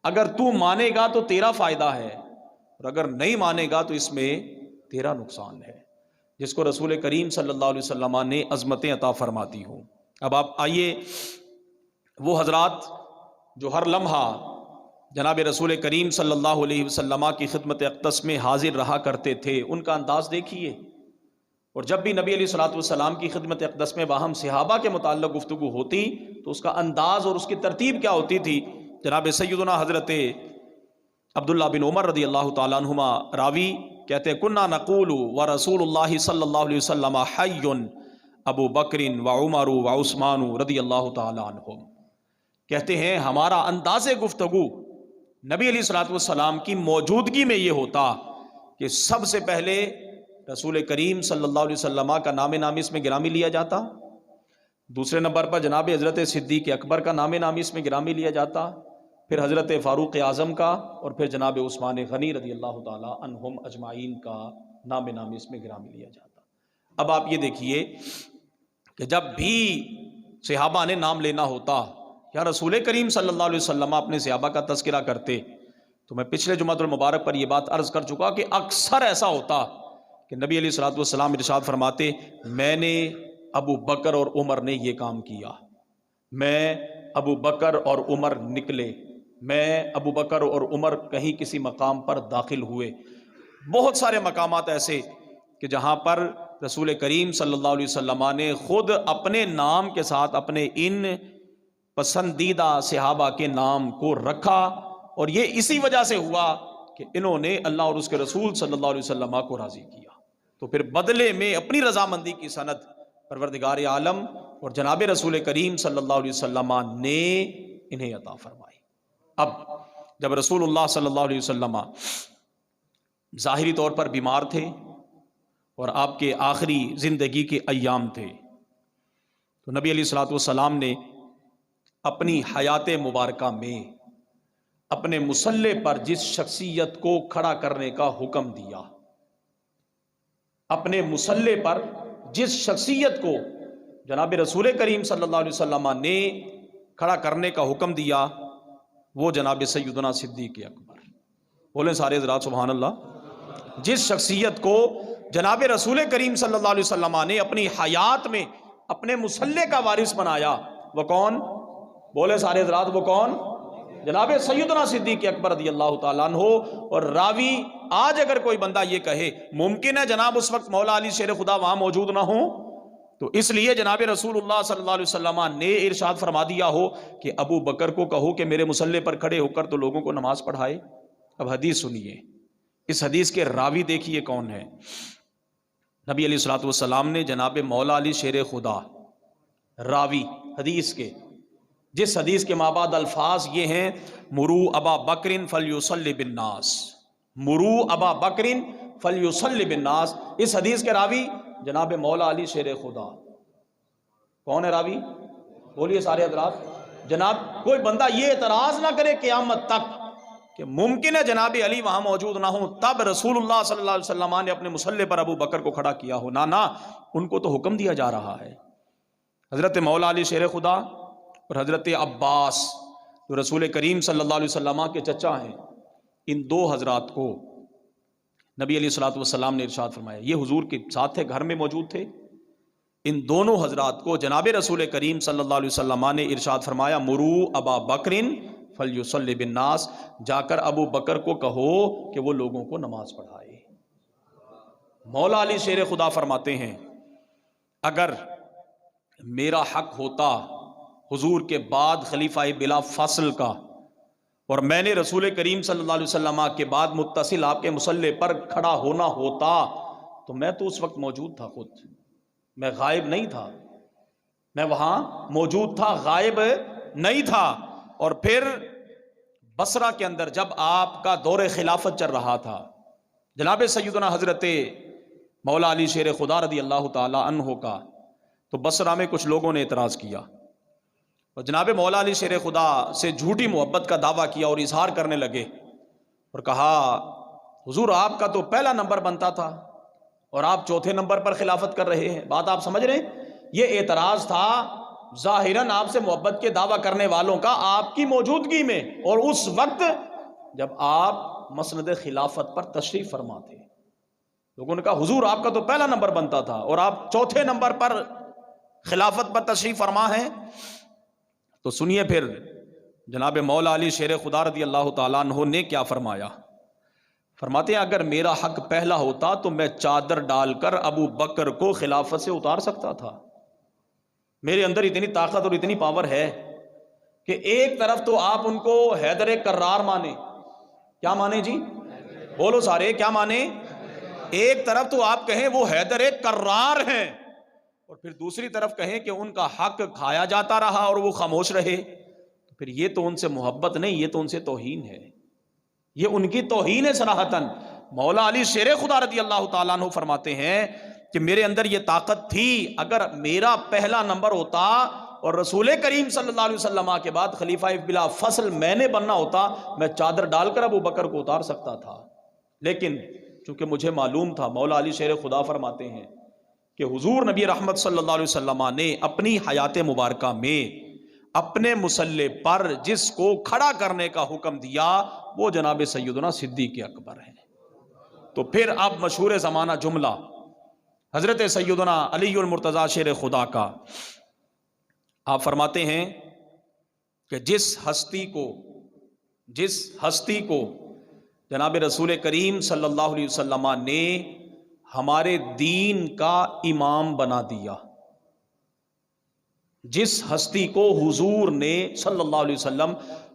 اگر تو مانے گا تو تیرا فائدہ ہے، اور اگر نہیں مانے گا تو اس میں تیرا نقصان ہے، جس کو رسول کریم صلی اللہ علیہ وسلم نے عظمتیں عطا فرماتی ہوں۔ اب آپ آئیے، وہ حضرات جو ہر لمحہ جناب رسول کریم صلی اللہ علیہ وسلم کی خدمت اقدس میں حاضر رہا کرتے تھے، ان کا انداز دیکھیے۔ اور جب بھی نبی علیہ الصلوۃ والسلام کی خدمت اقدس میں باہم صحابہ کے متعلق گفتگو ہوتی تو اس کا انداز اور اس کی ترتیب کیا ہوتی تھی؟ جناب سیدنا حضرت عبداللہ بن عمر رضی اللہ تعالیٰ عنہما راوی کہتے ہیں کنا نقول و رسول اللہ صلی اللہ علیہ وسلم حی ابو بکر و عمر و عثمان رضی اللہ تعالیٰ عنہم، کہتے ہیں ہمارا انداز گفتگو نبی علیہ الصلوۃ والسلام کی موجودگی میں یہ ہوتا کہ سب سے پہلے رسول کریم صلی اللہ علیہ وسلم کا نام نامی اس میں گرامی لیا جاتا، دوسرے نمبر پر جناب حضرت صدیق اکبر کا نام نامی اس میں گرامی لیا جاتا، پھر حضرت فاروق اعظم کا، اور پھر جناب عثمان غنی رضی اللہ تعالی عنہم اجمعین کا نام نامی اس میں گرامی لیا جاتا۔ اب آپ یہ دیکھیے کہ جب بھی صحابہ نے نام لینا ہوتا یا رسول کریم صلی اللہ علیہ وسلم اپنے صحابہ کا تذکرہ کرتے، تو میں پچھلے جمعۃ المبارک پر یہ بات عرض کر چکا کہ اکثر ایسا ہوتا کہ نبی علیہ الصلوۃ والسلام ارشاد فرماتے میں نے ابو بکر اور عمر نے یہ کام کیا، میں ابو بکر اور عمر نکلے، میں ابو بکر اور عمر کہیں کسی مقام پر داخل ہوئے۔ بہت سارے مقامات ایسے کہ جہاں پر رسول کریم صلی اللہ علیہ وسلم نے خود اپنے نام کے ساتھ اپنے ان پسندیدہ صحابہ کے نام کو رکھا، اور یہ اسی وجہ سے ہوا کہ انہوں نے اللہ اور اس کے رسول صلی اللہ علیہ وسلم کو راضی کیا، تو پھر بدلے میں اپنی رضامندی کی سند پروردگار عالم اور جناب رسول کریم صلی اللہ علیہ وسلم نے انہیں عطا فرمائی۔ اب جب رسول اللہ صلی اللہ علیہ وسلم ظاہری طور پر بیمار تھے اور آپ کے آخری زندگی کے ایام تھے، تو نبی علیہ الصلوۃ والسلام نے اپنی حیات مبارکہ میں اپنے مصلی پر جس شخصیت کو کھڑا کرنے کا حکم دیا، اپنے مصلی پر جس شخصیت کو جناب رسول کریم صلی اللہ علیہ وسلم نے کھڑا کرنے کا حکم دیا، وہ جناب سیدنا صدیق اکبر۔ بولیں سارے حضرات سبحان اللہ۔ جس شخصیت کو جناب رسول کریم صلی اللہ علیہ وسلم نے اپنی حیات میں اپنے مصلی کا وارث بنایا، وہ کون؟ بولے سارے حضرات، وہ کون؟ جناب سیدنا صدیق اکبر رضی اللہ تعالیٰ عنہ۔ اور راوی آج اگر کوئی بندہ یہ کہے ممکن ہے جناب اس وقت مولا علی شیر خدا وہاں موجود نہ ہوں، تو اس لیے جناب رسول اللہ صلی اللہ علیہ وسلم نے ارشاد فرما دیا ہو کہ ابو بکر کو کہو کہ میرے مصلی پر کھڑے ہو کر تو لوگوں کو نماز پڑھائے۔ اب حدیث سنیے، اس حدیث کے راوی دیکھیے کون ہے۔ نبی علیہ الصلوۃ والسلام نے جناب مولا علی شیر خدا راوی حدیث کے، جس حدیث کے مابعد الفاظ یہ ہیں مرو ابا بکر فلیصلی بالناس، مرو ابا بکر فلیصلی بالناس، اس حدیث کے راوی جناب مولا علی شیر خدا۔ کون ہے راوی؟ بولیے سارے حضرات۔ جناب کوئی بندہ یہ اعتراض نہ کرے قیامت تک کہ ممکن ہے جناب علی وہاں موجود نہ ہوں تب رسول اللہ صلی اللہ علیہ وسلم نے اپنے مصلی پر ابو بکر کو کھڑا کیا ہو، نہ ان کو تو حکم دیا جا رہا ہے۔ حضرت مولا علی شیر خدا اور حضرت عباس جو رسول کریم صلی اللہ علیہ وسلم کے چچا ہیں، ان دو حضرات کو نبی علیہ الصلوۃ والسلام نے ارشاد فرمایا، یہ حضور کے ساتھ تھے، گھر میں موجود تھے، ان دونوں حضرات کو جناب رسول کریم صلی اللہ علیہ وسلم نے ارشاد فرمایا مرو ابا بکر فلیصلی بالناس، جا کر ابو بکر کو کہو کہ وہ لوگوں کو نماز پڑھائے۔ مولا علی شیر خدا فرماتے ہیں اگر میرا حق ہوتا حضور کے بعد خلیفہ بلا فاصل کا، اور میں نے رسول کریم صلی اللہ علیہ وسلم کے بعد متصل آپ کے مصلی پر کھڑا ہونا ہوتا تو میں تو اس وقت موجود تھا، خود میں غائب نہیں تھا، میں وہاں موجود تھا، غائب نہیں تھا۔ اور پھر بصرہ کے اندر جب آپ کا دور خلافت چل رہا تھا، جناب سیدنا حضرت مولا علی شیر خدا رضی اللہ تعالی عنہ کا، تو بصرہ میں کچھ لوگوں نے اعتراض کیا اور جناب مولا علی شیر خدا سے جھوٹی محبت کا دعویٰ کیا اور اظہار کرنے لگے اور کہا حضور آپ کا تو پہلا نمبر بنتا تھا اور آپ چوتھے نمبر پر خلافت کر رہے ہیں۔ بات آپ سمجھ رہے ہیں؟ یہ اعتراض تھا ظاہراً آپ سے محبت کے دعویٰ کرنے والوں کا آپ کی موجودگی میں، اور اس وقت جب آپ مسند خلافت پر تشریف فرما تھے. لوگوں نے کہا حضور آپ کا تو پہلا نمبر بنتا تھا اور آپ چوتھے نمبر پر خلافت پر تشریف فرما ہیں. تو سنیے پھر جناب مولا علی شیر خدا رضی اللہ تعالیٰ عنہ نے کیا فرمایا. فرماتے ہیں اگر میرا حق پہلا ہوتا تو میں چادر ڈال کر ابو بکر کو خلافت سے اتار سکتا تھا. میرے اندر اتنی طاقت اور اتنی پاور ہے کہ ایک طرف تو آپ ان کو حیدر کرار مانے. کیا مانے جی؟ بولو سارے کیا مانے؟ ایک طرف تو آپ کہیں وہ حیدر کرار ہیں، اور پھر دوسری طرف کہیں کہ ان کا حق کھایا جاتا رہا اور وہ خاموش رہے. تو پھر یہ تو ان سے محبت نہیں، یہ تو ان سے توہین ہے، یہ ان کی توہین ہے صراحتاً. مولا علی شیر خدا رضی اللہ تعالیٰ عنہ فرماتے ہیں کہ میرے اندر یہ طاقت تھی، اگر میرا پہلا نمبر ہوتا اور رسول کریم صلی اللہ علیہ وسلم کے بعد خلیفہ بلا فصل میں نے بننا ہوتا، میں چادر ڈال کر ابو بکر کو اتار سکتا تھا. لیکن چونکہ مجھے معلوم تھا، مولا علی شیر خدا فرماتے ہیں کہ حضور نبی رحمت صلی اللہ علیہ وسلم نے اپنی حیات مبارکہ میں اپنے مصلی پر جس کو کھڑا کرنے کا حکم دیا وہ جناب سیدنا صدیق اکبر ہیں. تو پھر اب مشہور زمانہ جملہ حضرت سیدنا علی المرتضیٰ شیر خدا کا، آپ فرماتے ہیں کہ جس ہستی کو جناب رسول کریم صلی اللہ علیہ وسلم نے ہمارے دین کا امام بنا دیا، جس ہستی کو حضور نے صلی اللہ علیہ وسلم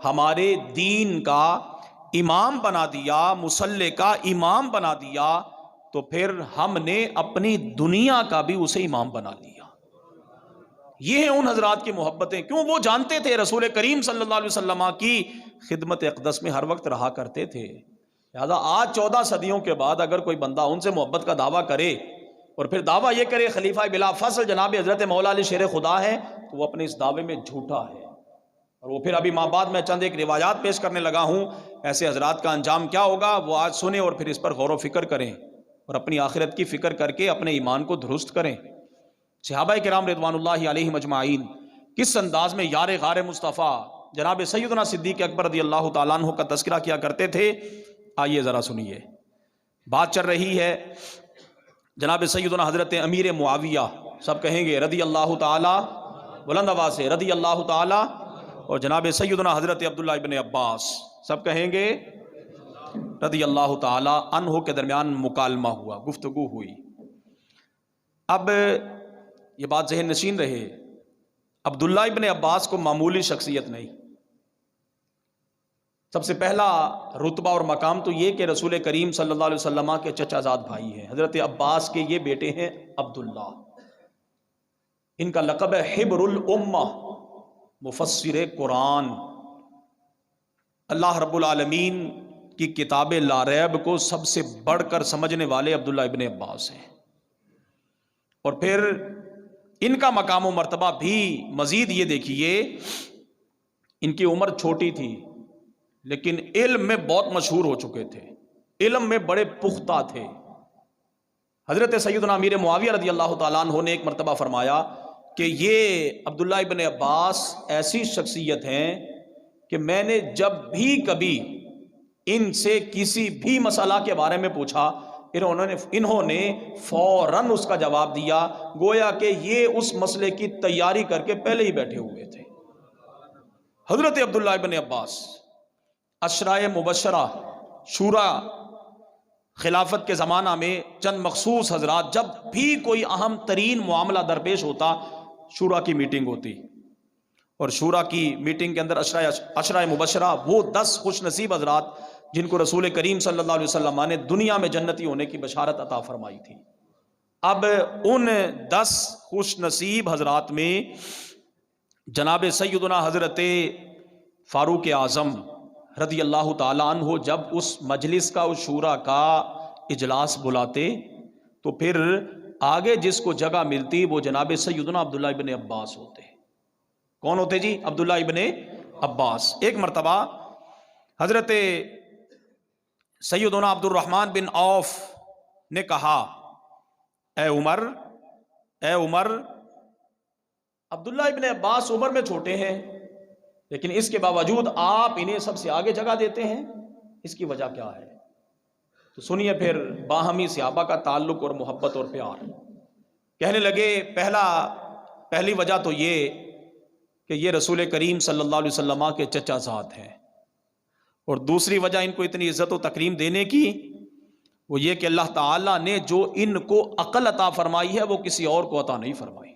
ہمارے دین کا امام بنا دیا، مصلی کا امام بنا دیا، تو پھر ہم نے اپنی دنیا کا بھی اسے امام بنا لیا. یہ ہیں ان حضرات کی محبتیں. کیوں؟ وہ جانتے تھے رسول کریم صلی اللہ علیہ وسلم کی خدمت اقدس میں ہر وقت رہا کرتے تھے. لہذا آج 14 صدیوں کے بعد اگر کوئی بندہ ان سے محبت کا دعویٰ کرے اور پھر دعویٰ یہ کرے خلیفہ بلا فصل جناب حضرت مولا علی شیر خدا ہے، تو وہ اپنے اس دعوے میں جھوٹا ہے. اور وہ پھر ابھی ماں بعد میں چند ایک روایات پیش کرنے لگا ہوں، ایسے حضرات کا انجام کیا ہوگا وہ آج سنیں اور پھر اس پر غور و فکر کریں اور اپنی آخرت کی فکر کر کے اپنے ایمان کو درست کریں. صحابہ کرام رضوان اللہ علیہم اجمعین کس انداز میں یار غار مصطفیٰ جناب سیدنا صدیق اکبر رضی اللہ تعالیٰ عنہ کا تذکرہ کیا کرتے تھے، آئیے ذرا سنیے. بات چل رہی ہے جناب سیدنا حضرت امیر معاویہ، سب کہیں گے رضی اللہ تعالیٰ، بلند آواز سے رضی اللہ تعالیٰ، اور جناب سیدنا حضرت عبداللہ ابن عباس، سب کہیں گے رضی اللہ تعالیٰ عنہ کے درمیان مکالمہ ہوا، گفتگو ہوئی. اب یہ بات ذہن نشین رہے، عبداللہ ابن عباس کو معمولی شخصیت نہیں. سب سے پہلا رتبہ اور مقام تو یہ کہ رسول کریم صلی اللہ علیہ وسلم کے چچا زاد بھائی ہیں، حضرت عباس کے یہ بیٹے ہیں عبداللہ. ان کا لقب ہے حبر الامہ، مفسر قرآن. اللہ رب العالمین کی کتاب لا ریب کو سب سے بڑھ کر سمجھنے والے عبداللہ ابن عباس ہیں. اور پھر ان کا مقام و مرتبہ بھی مزید یہ دیکھیے، ان کی عمر چھوٹی تھی لیکن علم میں بہت مشہور ہو چکے تھے، علم میں بڑے پختہ تھے. حضرت سیدنا امیر معاویہ رضی اللہ تعالیٰ عنہ نے ایک مرتبہ فرمایا کہ یہ عبداللہ ابن عباس ایسی شخصیت ہیں کہ میں نے جب بھی کبھی ان سے کسی بھی مسئلہ کے بارے میں پوچھا، انہوں نے فوراً اس کا جواب دیا، گویا کہ یہ اس مسئلے کی تیاری کر کے پہلے ہی بیٹھے ہوئے تھے. حضرت عبداللہ ابن عباس عشرۂ مبشرہ شورا خلافت کے زمانہ میں چند مخصوص حضرات، جب بھی کوئی اہم ترین معاملہ درپیش ہوتا شورا کی میٹنگ ہوتی، اور شورا کی میٹنگ کے اندر عشرۂ مبشرہ وہ 10 خوش نصیب حضرات جن کو رسول کریم صلی اللہ علیہ وسلم نے دنیا میں جنتی ہونے کی بشارت عطا فرمائی تھی. اب ان 10 خوش نصیب حضرات میں جناب سیدنا حضرت فاروق اعظم رضی اللہ تعالیٰ عنہ جب اس مجلس کا، اس شورا کا اجلاس بلاتے تو پھر آگے جس کو جگہ ملتی وہ جناب سیدنا عبداللہ ابن عباس ہوتے. کون ہوتے جی؟ عبداللہ ابن عباس. ایک مرتبہ حضرت سیدنا عبد الرحمن بن عوف نے کہا، اے عمر عبداللہ ابن عباس عمر میں چھوٹے ہیں، لیکن اس کے باوجود آپ انہیں سب سے آگے جگہ دیتے ہیں، اس کی وجہ کیا ہے؟ تو سنیے پھر باہمی صحابہ کا تعلق اور محبت اور پیار۔ کہنے لگے پہلی وجہ تو یہ کہ یہ رسول کریم صلی اللہ علیہ وسلم کے چچا زاد ہیں، اور دوسری وجہ ان کو اتنی عزت و تکریم دینے کی وہ یہ کہ اللہ تعالیٰ نے جو ان کو عقل عطا فرمائی ہے وہ کسی اور کو عطا نہیں فرمائی۔